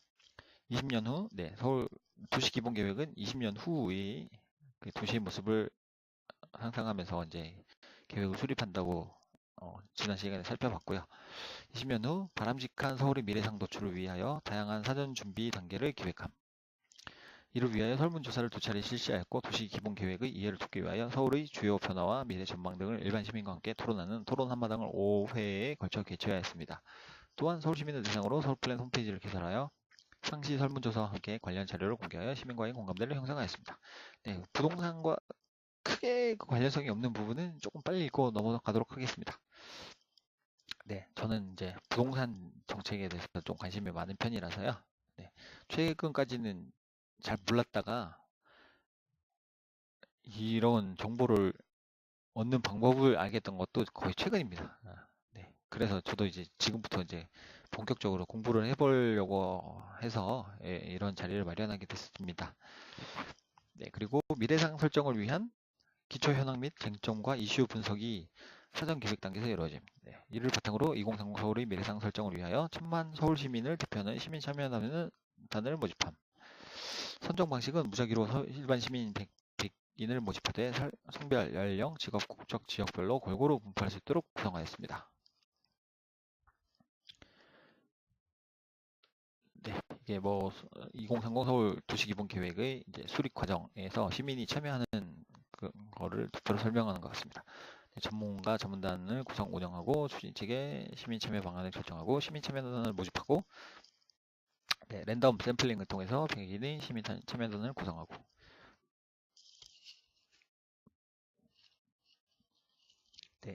20년 후, 서울 도시 기본 계획은 20년 후의 그 도시의 모습을 상상하면서 이제 계획을 수립한다고 지난 시간에 살펴봤고요. 20년 후 바람직한 서울의 미래상 도출을 위하여 다양한 사전 준비 단계를 기획함. 이를 위하여 설문조사를 2차례 실시하였고 도시 기본 계획의 이해를 돕기 위하여 서울의 주요 변화와 미래 전망 등을 일반 시민과 함께 토론하는 토론 한마당을 5회에 걸쳐 개최하였습니다. 또한 서울 시민을 대상으로 서울 플랜 홈페이지를 개설하여 상시 설문조사와 함께 관련 자료를 공개하여 시민과의 공감대를 형성하였습니다. 네, 부동산과 크게 관련성이 없는 부분은 조금 빨리 읽고 넘어가도록 하겠습니다. 네, 저는 이제 부동산 정책에 대해서 좀 관심이 많은 편이라서요. 네, 최근까지는 잘 몰랐다가 이런 정보를 얻는 방법을 알겠던 것도 거의 최근입니다. 네, 그래서 저도 이제 지금부터 이제 본격적으로 공부를 해보려고 해서 이런 자리를 마련하게 됐습니다. 네, 그리고 미래상 설정을 위한 기초 현황 및 쟁점과 이슈 분석이 사전 기획 단계에서 이루어짐. 네, 이를 바탕으로 2030 서울의 미래상 설정을 위하여 1000만 서울 시민을 대표하는 시민 참여단을 모집함. 선정 방식은 무작위로 일반 시민 100인을 모집하되 성별, 연령, 직업, 국적, 지역별로 골고루 분포할 수 있도록 구성하였습니다. 네, 이게 뭐 2030 서울 도시기본계획의 이제 수립 과정에서 시민이 참여하는 거를 투표로 설명하는 것 같습니다. 전문가 전문단을 구성 운영하고 추진 체계 시민 참여 방안을 결정하고 시민 참여단을 모집하고 랜덤 샘플링을 통해서 100인의 시민 참여단을 구성하고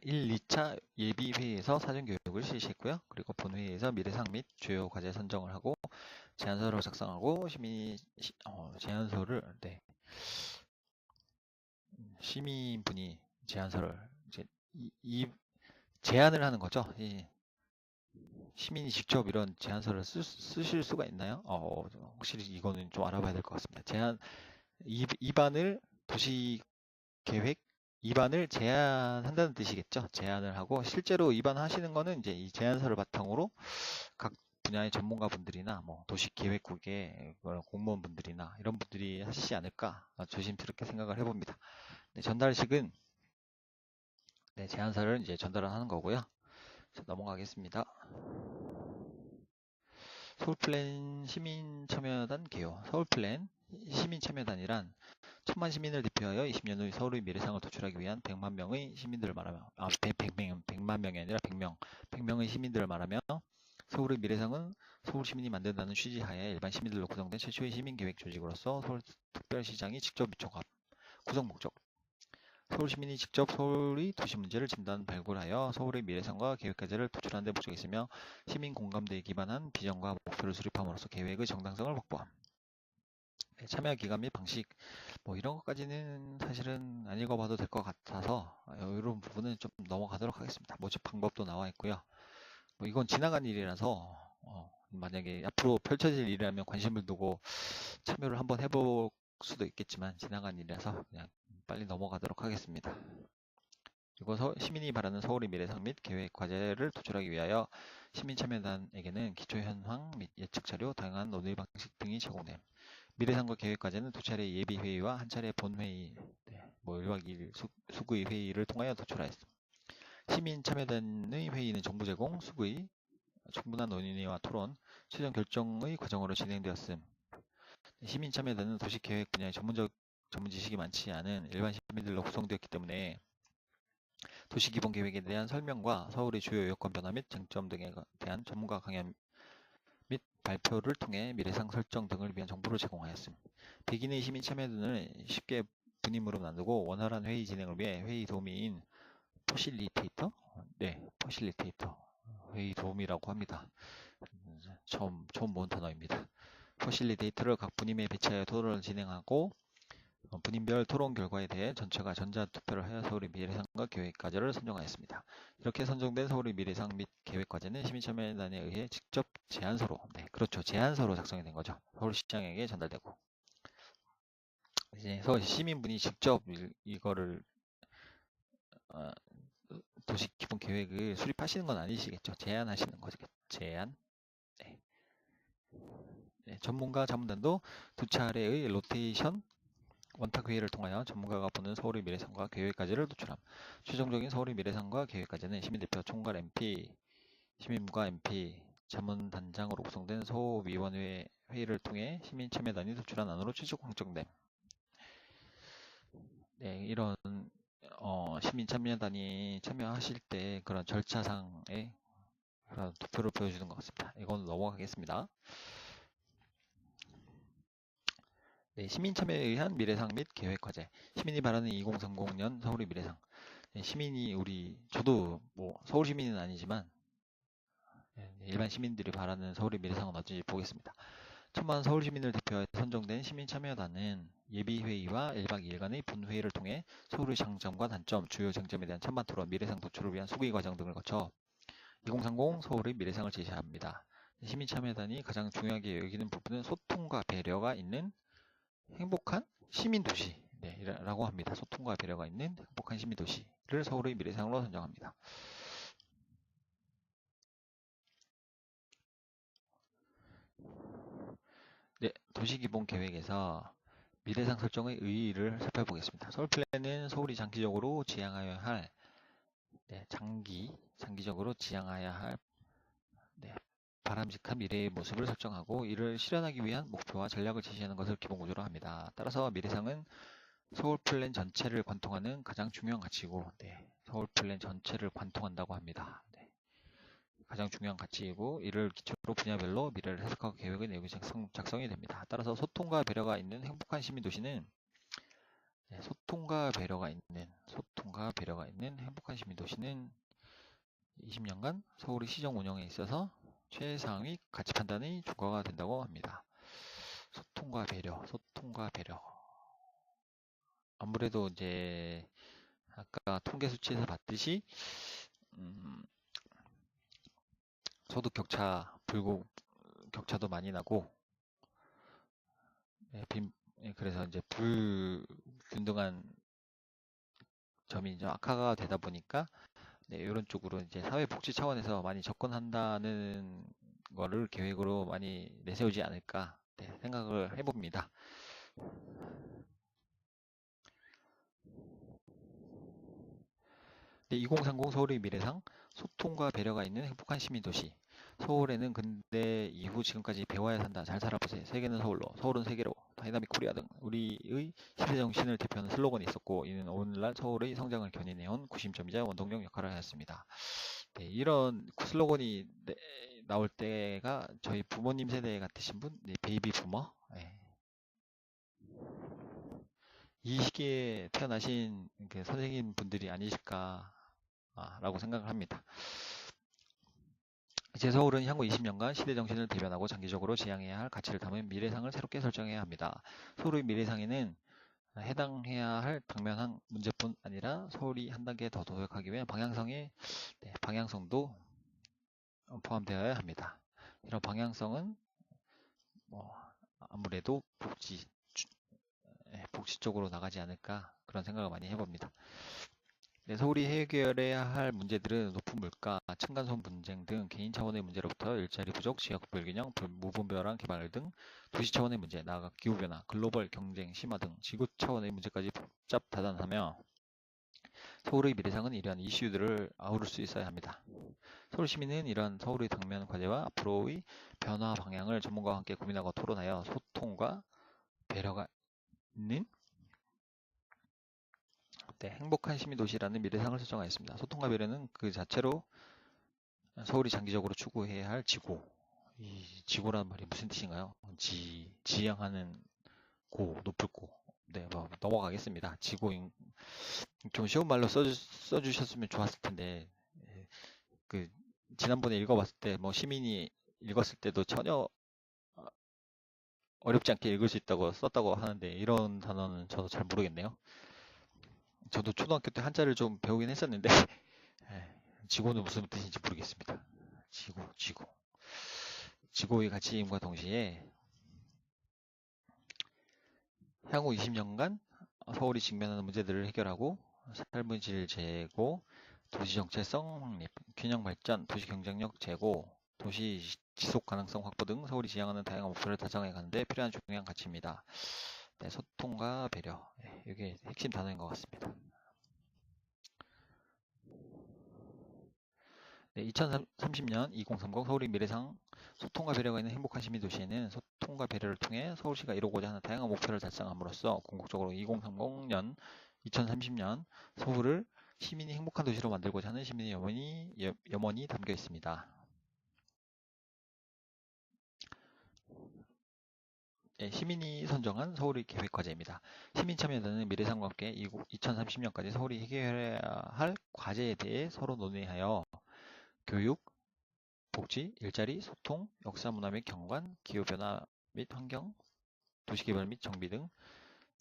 1, 2차 예비회의에서 사전교육을 실시했고요. 그리고 본회의에서 미래상 및 주요 과제 선정을 하고 제안서를 작성하고 제안서를 시민분이 제안서를 이제 제안을 하는 거죠. 시민이 직접 이런 제안서를 쓰실 수가 있나요? 확실히 이거는 좀 알아봐야 될 것 같습니다. 입안을 도시 계획 입안을 제안한다는 뜻이겠죠. 제안을 하고 실제로 입안하시는 거는 이제 이 제안서를 바탕으로 각 분야의 전문가분들이나 뭐 도시계획국의 공무원분들이나 이런 분들이 하시지 않을까 조심스럽게 생각을 해봅니다. 전달식은 제안서를 이제 전달을 하는 거고요. 넘어가겠습니다. 서울플랜 시민참여단 개요. 서울플랜 시민참여단이란 1000만 시민을 대표하여 20년 후 서울의 미래상을 도출하기 위한 100만 명의 시민들을 말하며 100만 명이 아니라 100명의 시민들을 말하며 서울의 미래상은 서울 시민이 만든다는 취지하에 일반 시민들로 구성된 최초의 시민계획 조직으로서 서울특별시장이 직접 위촉함. 구성 목적 서울 시민이 직접 서울의 도시 문제를 진단 발굴하여 서울의 미래상과 계획과제를 도출하는 데 목적이 있으며 시민 공감대에 기반한 비전과 목표를 수립함으로써 계획의 정당성을 확보함. 참여 기간 및 방식 이런 것까지는 사실은 안 읽어봐도 될 것 같아서 이런 부분은 좀 넘어가도록 하겠습니다. 모집 방법도 나와 있고요. 이건 지나간 일이라서 만약에 앞으로 펼쳐질 일이라면 관심을 두고 참여를 한번 해볼 수도 있겠지만 지나간 일이라서 그냥 빨리 넘어가도록 하겠습니다. 그리고 시민이 바라는 서울의 미래상 및 계획 과제를 도출하기 위하여 시민참여단에게는 기초 현황 및 예측 자료, 다양한 논의 방식 등이 제공됨. 미래상과 계획 과제는 2차례 예비회의와 1차례 본회의, 1박 2일 수구의 회의를 통하여 도출하였음. 시민참여단의 회의는 정보 제공, 수구의 충분한 논의와 토론, 최종 결정의 과정으로 진행되었음. 시민참여단은 도시계획 분야의 전문 지식이 많지 않은 일반 시민들로 구성되었기 때문에 도시기본계획에 대한 설명과 서울의 주요 여건 변화 및 쟁점 등에 대한 전문가 강연 및 발표를 통해 미래상 설정 등을 위한 정보를 제공하였음. 100인의 시민 참여단을 쉽게 분임으로 나누고 원활한 회의 진행을 위해 회의 도우미인 포실리테이터? 포실리테이터. 회의 도우미라고 합니다. 처음 본 단어입니다. 포실리테이터를 각 분임에 배치하여 토론을 진행하고 분인별 토론 결과에 대해 전체가 전자투표를 하여 서울의 미래상과 계획과제를 선정하였습니다. 이렇게 선정된 서울의 미래상 및 계획과제는 시민참여단에 의해 직접 제안서로, 네, 그렇죠. 제안서로 작성이 된 거죠. 서울시장에게 전달되고. 이제 서울 시민분이 직접 이거를 도시 기본 계획을 수립하시는 건 아니시겠죠. 제안하시는 거죠. 제안. 네. 네, 전문가 자문단도 두 차례의 로테이션 원탁회의를 통하여 전문가가 보는 서울의 미래상과 계획과제를 도출함. 최종적인 서울의 미래상과 계획과제는 시민대표 총괄 MP, 시민무가 MP, 자문단장으로 구성된 소위원회 회의를 통해 시민참여단이 도출한 안으로 최종 확정됨. 네, 이런 시민참여단이 참여하실 때 그런 절차상의 그런 투표를 보여주는 것 같습니다. 이건 넘어가겠습니다. 네, 시민참여에 의한 미래상 및 계획과제. 시민이 바라는 2030년 서울의 미래상. 네, 시민이 저도 뭐 서울 시민은 아니지만 일반 시민들이 바라는 서울의 미래상은 어떤지 보겠습니다. 천만 서울 시민을 대표해 선정된 시민참여단은 예비회의와 1박 2일간의 본회의를 통해 서울의 장점과 단점, 주요 쟁점에 대한 천만 토론, 미래상 도출을 위한 소개 과정 등을 거쳐 2030 서울의 미래상을 제시합니다. 시민참여단이 가장 중요하게 여기는 부분은 소통과 배려가 있는 행복한 시민도시 라고 합니다. 소통과 배려가 있는 행복한 시민도시를 서울의 미래상으로 선정합니다. 네, 도시기본계획에서 미래상 설정의 의의를 살펴보겠습니다. 서울 플랜은 서울이 장기적으로 지향하여야 할 장기적으로 지향해야 할 바람직한 미래의 모습을 설정하고 이를 실현하기 위한 목표와 전략을 제시하는 것을 기본 구조로 합니다. 따라서 미래상은 서울 플랜 전체를 관통하는 가장 중요한 가치이고, 서울 플랜 전체를 관통한다고 합니다. 가장 중요한 가치이고, 이를 기초로 분야별로 미래를 해석하고 계획의 내용이 작성이 됩니다. 따라서 소통과 배려가 있는 행복한 시민도시는 소통과 배려가 있는 행복한 시민도시는 20년간 서울의 시정 운영에 있어서 최상위 가치 판단의 주거가 된다고 합니다. 소통과 배려. 아무래도 이제 아까 통계 수치에서 봤듯이 소득 격차도 많이 나고 그래서 이제 불균등한 점이 좀 악화가 되다 보니까 이런 쪽으로 이제 사회복지 차원에서 많이 접근한다는 거를 계획으로 많이 내세우지 않을까 생각을 해봅니다. 네, 2030 서울의 미래상 소통과 배려가 있는 행복한 시민도시. 서울에는 근대 이후 지금까지 배워야 산다. 잘 살아보세요. 세계는 서울로, 서울은 세계로, 다이나믹 코리아 등 우리의 시대 정신을 대표하는 슬로건이 있었고 이는 오늘날 서울의 성장을 견인해온 구심점이자 원동력 역할을 하였습니다. 네, 이런 슬로건이 나올 때가 저희 부모님 세대 같으신 분, 베이비 부머. 이 시기에 태어나신 그 선생님 분들이 아니실까 라고 생각을 합니다. 이제 서울은 향후 20년간 시대 정신을 대변하고 장기적으로 지향해야 할 가치를 담은 미래상을 새롭게 설정해야 합니다. 서울의 미래상에는 해당해야 할 당면한 문제뿐 아니라 서울이 한 단계 더 도약하기 위한 방향성도 포함되어야 합니다. 이런 방향성은 아무래도 복지 쪽으로 나가지 않을까 그런 생각을 많이 해봅니다. 서울이 해결해야 할 문제들은 높은 물가, 층간소음 분쟁 등 개인 차원의 문제로부터 일자리 부족, 지역 불균형, 무분별한 개발 등 도시 차원의 문제, 나아가 기후변화, 글로벌 경쟁 심화 등 지구 차원의 문제까지 복잡 다단하며 서울의 미래상은 이러한 이슈들을 아우를 수 있어야 합니다. 서울 시민은 이러한 서울의 당면 과제와 앞으로의 변화 방향을 전문가와 함께 고민하고 토론하여 소통과 배려가 있는 행복한 시민도시라는 미래상을 설정하였습니다. 소통과 배려는 그 자체로 서울이 장기적으로 추구해야 할 지구. 이 지구라는 말이 무슨 뜻인가요? 지향하는 높을 고. 뭐 넘어가겠습니다. 좀 쉬운 말로 써주셨으면 좋았을 텐데, 그 지난번에 읽어봤을 때, 뭐 시민이 읽었을 때도 전혀 어렵지 않게 읽을 수 있다고 썼다고 하는데 이런 단어는 저도 잘 모르겠네요. 저도 초등학교 때 한자를 좀 배우긴 했었는데 예, 지고는 무슨 뜻인지 모르겠습니다. 지고의 가치임과 동시에 향후 20년간 서울이 직면하는 문제들을 해결하고 삶의 질 제고, 도시 정체성 확립, 균형 발전, 도시 경쟁력 제고, 도시 지속 가능성 확보 등 서울이 지향하는 다양한 목표를 달성해 가는데 필요한 중요한 가치입니다. 네, 소통과 배려. 네, 이게 핵심 단어인 것 같습니다. 네, 2030년 2030 서울의 미래상 소통과 배려가 있는 행복한 시민 도시에는 소통과 배려를 통해 서울시가 이루고자 하는 다양한 목표를 달성함으로써 궁극적으로 2030년, 2030년 서울을 시민이 행복한 도시로 만들고자 하는 시민의 염원이 담겨 있습니다. 네, 시민이 선정한 서울의 계획 과제입니다. 시민 참여단은 미래상과 함께 2030년까지 서울이 해결해야 할 과제에 대해 서로 논의하여 교육, 복지, 일자리, 소통, 역사, 문화 및 경관, 기후변화 및 환경, 도시개발 및 정비 등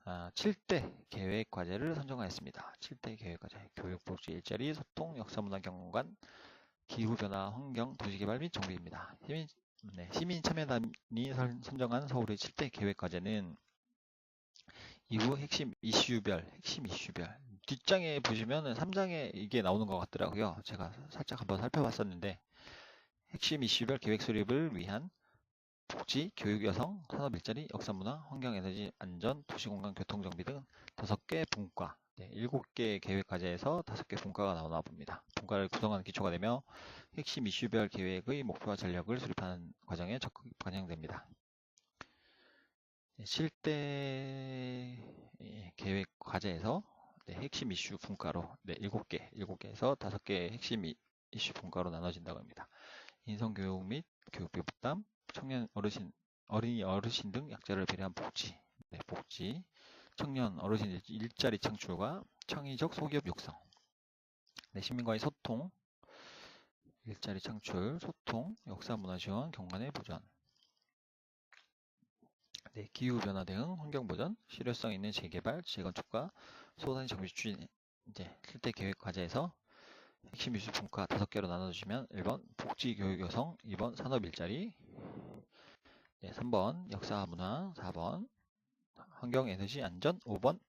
7대 계획 과제를 선정하였습니다. 7대 계획 과제, 교육, 복지, 일자리, 소통, 역사, 문화, 경관, 기후변화, 환경, 도시개발 및 정비입니다. 시민 참여단이 선정한 서울의 7대 계획 과제는 이후 핵심 이슈별 뒷장에 보시면 3장에 이게 나오는 것 같더라고요. 제가 살짝 한번 살펴봤었는데 핵심 이슈별 계획 수립을 위한 복지, 교육, 여성, 산업 일자리, 역사 문화, 환경 에너지 안전, 도시공간 교통 정비 등 5개 분과, 7개 계획 과제에서 5개 분과가 나오나 봅니다. 분과를 구성하는 기초가 되며 핵심 이슈별 계획의 목표와 전략을 수립하는 과정에 적극 반영됩니다. 실대 계획 과제에서 핵심 이슈 분과로 7개에서 5개의 핵심 이슈 분과로 나눠진다고 합니다. 인성교육 및 교육비 부담, 청년, 어린이, 어르신 등 약자를 배려한 복지, 청년, 어르신 일자리 창출과 창의적 소기업 육성, 시민과의 소통, 일자리 창출, 소통, 역사 문화 지원, 경관의 보전, 기후변화 대응, 환경보전, 실효성 있는 재개발, 재건축과 소단위 정비 추진, 7대 계획 과제에서 핵심 이슈 분과 5개로 나눠주시면 1번 복지, 교육, 여성, 2번 산업 일자리, 3번 역사, 문화, 4번 환경, 에너지, 안전, 5번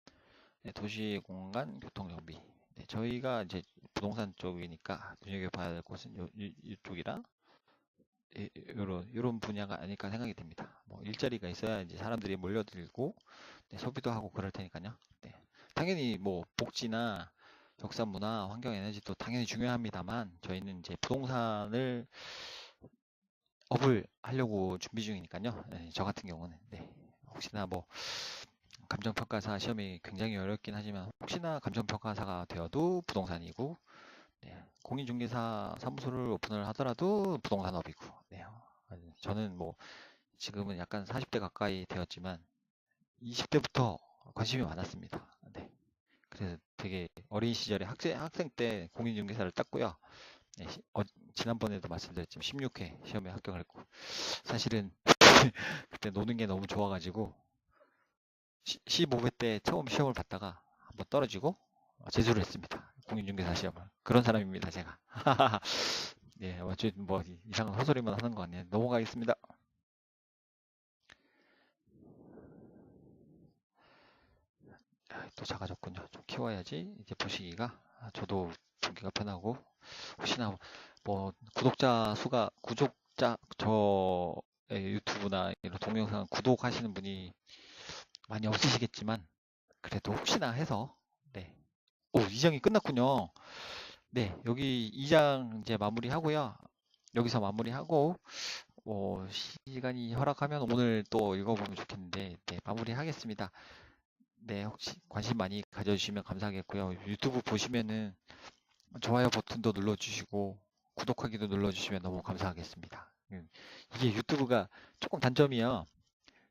도시, 공간, 교통, 정비. 저희가 이제 부동산 쪽이니까 눈여겨봐야 될 곳은 이쪽이라 이런 분야가 아닐까 생각이 됩니다. 뭐 일자리가 있어야 이제 사람들이 몰려들고 소비도 하고 그럴 테니까요. 당연히 뭐 복지나 역사, 문화, 환경, 에너지도 당연히 중요합니다만 저희는 이제 부동산을 업을 하려고 준비 중이니까요. 저 같은 경우는 혹시나 뭐 감정평가사 시험이 굉장히 어렵긴 하지만 혹시나 감정평가사가 되어도 부동산이고 공인중개사 사무소를 오픈을 하더라도 부동산업이고 저는 뭐 지금은 약간 40대 가까이 되었지만 20대부터 관심이 많았습니다. 그래서 되게 어린 시절에 학생 때 공인중개사를 땄고요. 지난번에도 말씀드렸지만 16회 시험에 합격을 했고 사실은 그때 노는 게 너무 좋아가지고 15회 때 처음 시험을 봤다가 한번 떨어지고 재수를 했습니다. 공인중개사 시험을. 그런 사람입니다, 제가. 어쨌든 뭐 이상한 헛소리만 하는 거 아니에요. 넘어가겠습니다. 또 작아졌군요. 좀 키워야지 이제 보시기가 저도 보기가 편하고 혹시나 뭐 구독자 저의 유튜브나 이런 동영상 구독하시는 분이 많이 없으시겠지만 그래도 혹시나 해서 오 2장이 끝났군요. 여기 2장 이제 마무리하고요. 여기서 마무리하고 시간이 허락하면 오늘 또 읽어보면 좋겠는데 마무리하겠습니다. 혹시 관심 많이 가져주시면 감사하겠고요. 유튜브 보시면은 좋아요 버튼도 눌러주시고 구독하기도 눌러주시면 너무 감사하겠습니다. 이게 유튜브가 조금 단점이요.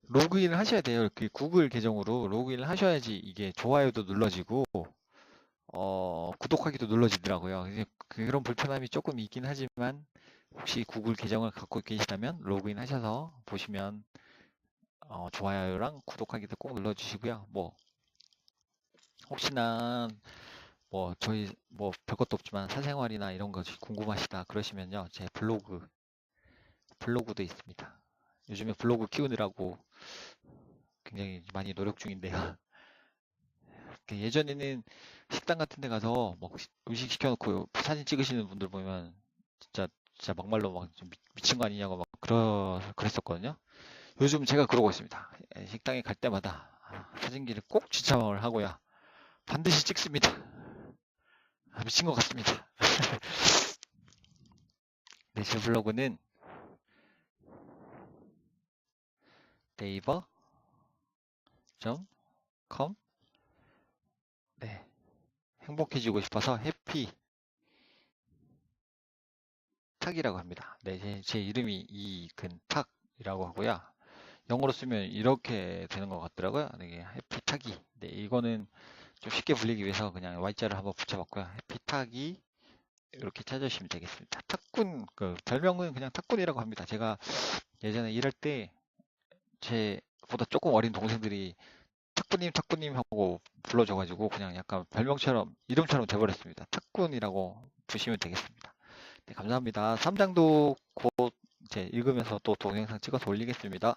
로그인을 하셔야 돼요. 그 구글 계정으로 로그인을 하셔야지 이게 좋아요도 눌러지고 구독하기도 눌러지더라고요. 그런 불편함이 조금 있긴 하지만 혹시 구글 계정을 갖고 계시다면 로그인 하셔서 보시면 좋아요랑 구독하기도 꼭 눌러주시고요. 뭐 혹시나 뭐 저희 뭐 별것도 없지만 사생활이나 이런 것이 궁금하시다 그러시면요, 제 블로그도 있습니다. 요즘에 블로그 키우느라고 굉장히 많이 노력 중인데요. 예전에는 식당 같은 데 가서 뭐 음식 시켜놓고 사진 찍으시는 분들 보면 진짜 막말로 막 좀 미친 거 아니냐고 막 그랬었거든요. 요즘 제가 그러고 있습니다. 식당에 갈 때마다 사진기를 꼭 지참을 하고요. 반드시 찍습니다. 미친 것 같습니다. 네, 제 블로그는 naver.com. 네, 행복해지고 싶어서 해피 탁이라고 합니다. 네, 제 이름이 이근탁이라고 하고요. 영어로 쓰면 이렇게 되는 것 같더라고요. 네, 해피 탁이. 네, 이거는 좀 쉽게 불리기 위해서 그냥 Y자를 한번 붙여봤고요. 해피 탁이 이렇게 찾으시면 되겠습니다. 탁군, 별명은 그냥 탁군이라고 합니다. 제가 예전에 일할 때 제보다 조금 어린 동생들이 탁구님, 탁구님 하고 불러줘가지고 그냥 약간 별명처럼, 이름처럼 돼버렸습니다. 탁군이라고 부시면 되겠습니다. 네, 감사합니다. 3장도 곧 이제 읽으면서 또 동영상 찍어서 올리겠습니다.